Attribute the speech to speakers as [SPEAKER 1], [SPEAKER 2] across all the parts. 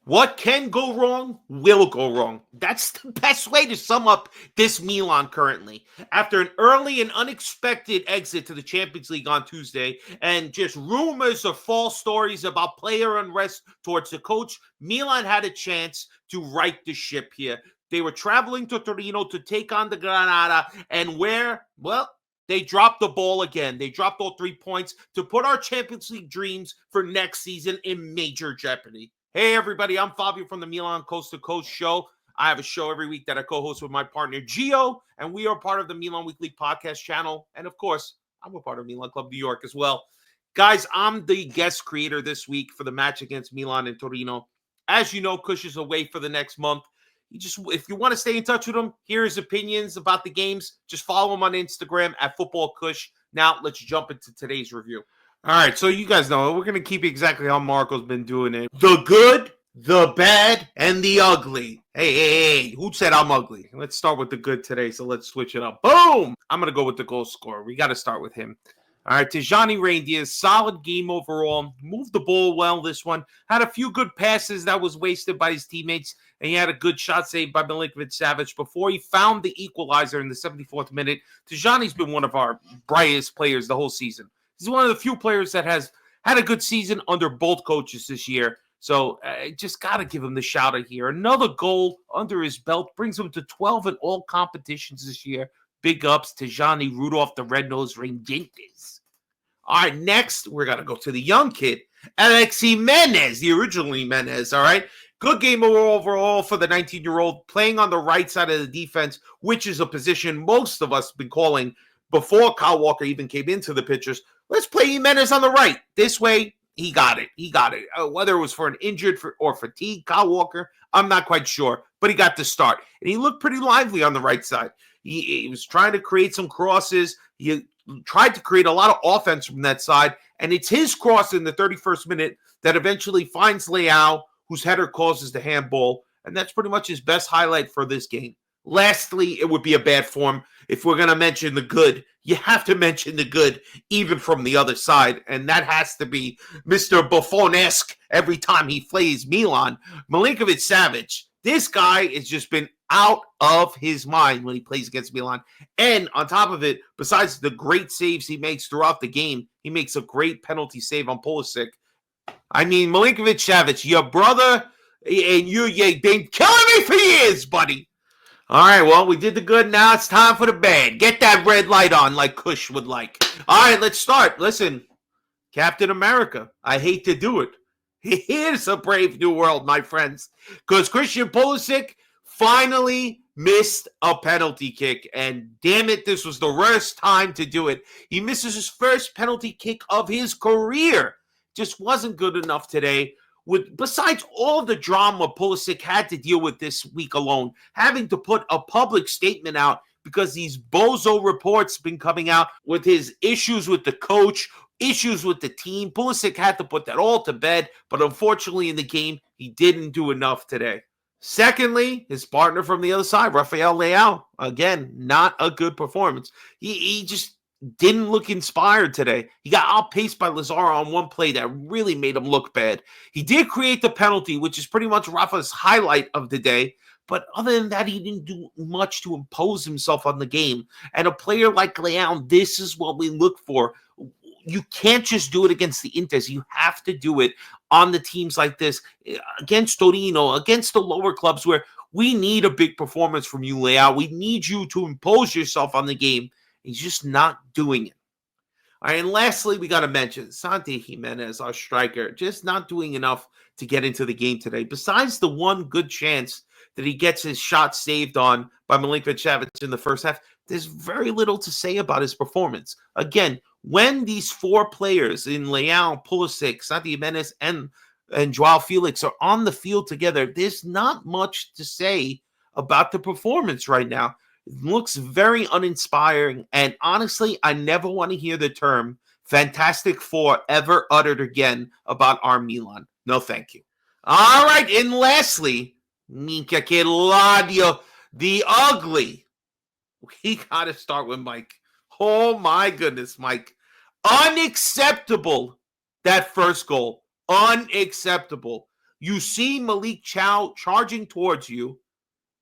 [SPEAKER 1] What can go wrong will go wrong. That's the best way to sum up this Milan currently. After an early and unexpected exit to the Champions League on Tuesday, and just rumors of false stories about player unrest towards the coach, Milan had a chance to right the ship here. They were traveling to Torino to take on the Granada, and where? Well, they dropped the ball again. They dropped all 3 points to put our Champions League dreams for next season in major jeopardy. Hey, everybody, I'm Fabio from the Milan Coast to Coast show. I have a show every week that I co-host with my partner, Gio, and we are part of the Milan Weekly podcast channel. And, of course, I'm a part of Milan Club New York as well. Guys, I'm the guest creator this week for the match against Milan and Torino. As you know, Kush is away for the next month. If you want to stay in touch with him, hear his opinions about the games, just follow him on Instagram at FootballKush. Now, let's jump into today's review. All right, so you guys know we're going to keep exactly how Marco's been doing it. The good, the bad, and the ugly. Hey, who said I'm ugly? Let's start with the good today, so let's switch it up. Boom! I'm going to go with the goal scorer. We got to start with him. All right, Tijani Reindeer, solid game overall. Moved the ball well this one. Had a few good passes that was wasted by his teammates, and he had a good shot saved by Milinkovic-Savic before he found the equalizer in the 74th minute. Tijani's been one of our brightest players the whole season. He's one of the few players that has had a good season under both coaches this year. So just got to give him the shout out here. Another goal under his belt brings him to 12 in all competitions this year. Big ups to Johnny Rudolph, the Red-Nosed Rangers. All right, next, we're going to go to the young kid, Alex Jimenez, the original Jimenez, all right? Good game overall for the 19-year-old, playing on the right side of the defense, which is a position most of us have been calling before Kyle Walker even came into the pictures. Let's play Jimenez on the right. This way, he got it. Whether it was for an injured or fatigue, Kyle Walker, I'm not quite sure. But he got the start. And he looked pretty lively on the right side. He was trying to create some crosses. He tried to create a lot of offense from that side. And it's his cross in the 31st minute that eventually finds Leao, whose header causes the handball. And that's pretty much his best highlight for this game. Lastly, it would be a bad form. If we're going to mention the good, you have to mention the good, even from the other side. And that has to be Mr. Buffon-esque every time he plays Milan. Milinkovic-Savic. This guy has just been out of his mind when he plays against Milan. And on top of it, besides the great saves he makes throughout the game, he makes a great penalty save on Pulisic. I mean, Milinkovic-Savic, your brother, and you've been killing me for years, buddy. All right, well, we did the good. Now it's time for the bad. Get that red light on like Kush would like. All right, let's start. Listen, Captain America, I hate to do it. Here's a brave new world, my friends, because Christian Pulisic finally missed a penalty kick, and damn it, this was the worst time to do it. He misses his first penalty kick of his career. Just wasn't good enough today. Besides all the drama Pulisic had to deal with this week alone, having to put a public statement out because these bozo reports been coming out with his issues with the coach, issues with the team. Pulisic had to put that all to bed, but unfortunately in the game, he didn't do enough today. Secondly, his partner from the other side, Rafael Leao, again, not a good performance. He just didn't look inspired today. He got outpaced by Lazaro on one play that really made him look bad. He did create the penalty, which is pretty much Rafa's highlight of the day. But other than that, he didn't do much to impose himself on the game. And a player like Leao, this is what we look for. You can't just do it against the Inters. You have to do it on the teams like this, against Torino, against the lower clubs where we need a big performance from you, Leao. We need you to impose yourself on the game. He's just not doing it. All right, and lastly, we got to mention Santi Jimenez, our striker, just not doing enough to get into the game today. Besides the one good chance that he gets his shot saved on by Milinkovic-Savic in the first half, there's very little to say about his performance. Again, when these four players in Leao, Pulisic, Santi Jimenez, and Joao Felix are on the field together, there's not much to say about the performance right now. It looks very uninspiring, and honestly, I never want to hear the term Fantastic Four ever uttered again about our Milan. No, thank you. All right, and lastly, Minchia che l'odio, the ugly. We got to start with Mike. Oh, my goodness, Mike. Unacceptable, that first goal. Unacceptable. You see Malik Chow charging towards you,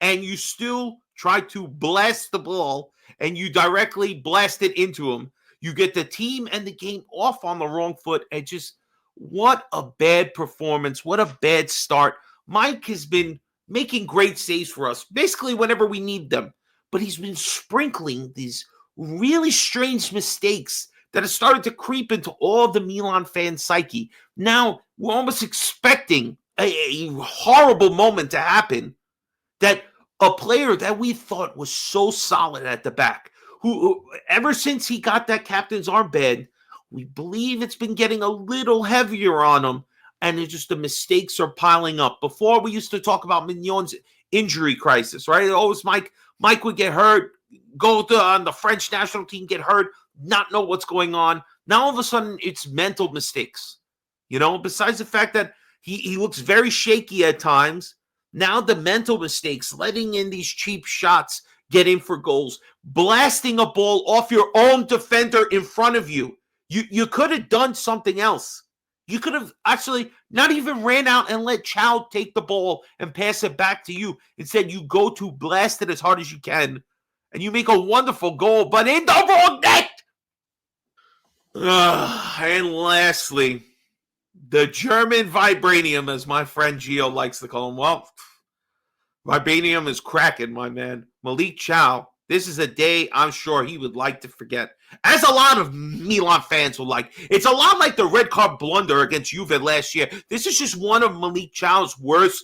[SPEAKER 1] and you still try to blast the ball, and you directly blast it into him. You get the team and the game off on the wrong foot, and just what a bad performance. What a bad start. Mike has been making great saves for us, basically whenever we need them, but he's been sprinkling these really strange mistakes that have started to creep into all the Milan fan psyche. Now, we're almost expecting a horrible moment to happen, that a player that we thought was so solid at the back, who ever since he got that captain's armband, we believe it's been getting a little heavier on him, and it's just the mistakes are piling up. Before, we used to talk about Mignon's injury crisis, right? Always Mike would get hurt, go on the French national team, get hurt, not know what's going on. Now all of a sudden it's mental mistakes. Besides the fact that he looks very shaky at times, now the mental mistakes, letting in these cheap shots, get in for goals, blasting a ball off your own defender in front of you. You could have done something else. You could have actually not even ran out and let Chow take the ball and pass it back to you. Instead, you go to blast it as hard as you can, and you make a wonderful goal, but in the wrong net. And lastly, the German vibranium, as my friend Gio likes to call him. Well, vibranium is cracking, my man. Malik Chow. This is a day I'm sure he would like to forget, as a lot of Milan fans will like. It's a lot like the red card blunder against Juve last year. This is just one of Malik Chow's worst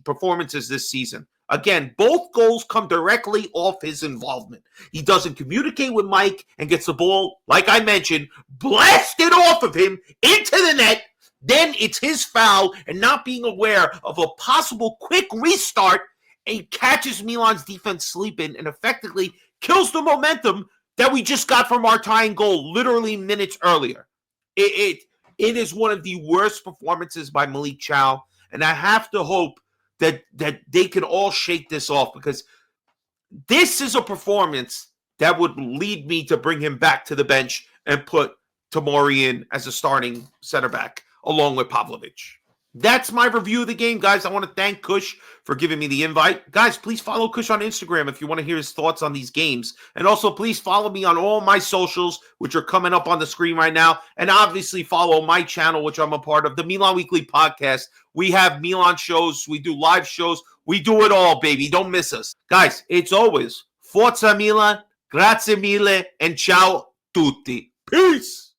[SPEAKER 1] performances this season. Again, both goals come directly off his involvement. He doesn't communicate with Mike and gets the ball, like I mentioned, blasted off of him into the net. Then it's his foul, and not being aware of a possible quick restart, he catches Milan's defense sleeping and effectively kills the momentum that we just got from our tying goal literally minutes earlier. It is one of the worst performances by Malik Chow, and I have to hope that they can all shake this off, because this is a performance that would lead me to bring him back to the bench and put Tomori in as a starting center back along with Pavlovic. That's my review of the game, guys. I want to thank Kush for giving me the invite. Guys, please follow Kush on Instagram if you want to hear his thoughts on these games. And also, please follow me on all my socials, which are coming up on the screen right now. And obviously, follow my channel, which I'm a part of, the Milan Weekly Podcast. We have Milan shows. We do live shows. We do it all, baby. Don't miss us. Guys, it's always Forza Milan, grazie mille, and ciao tutti. Peace.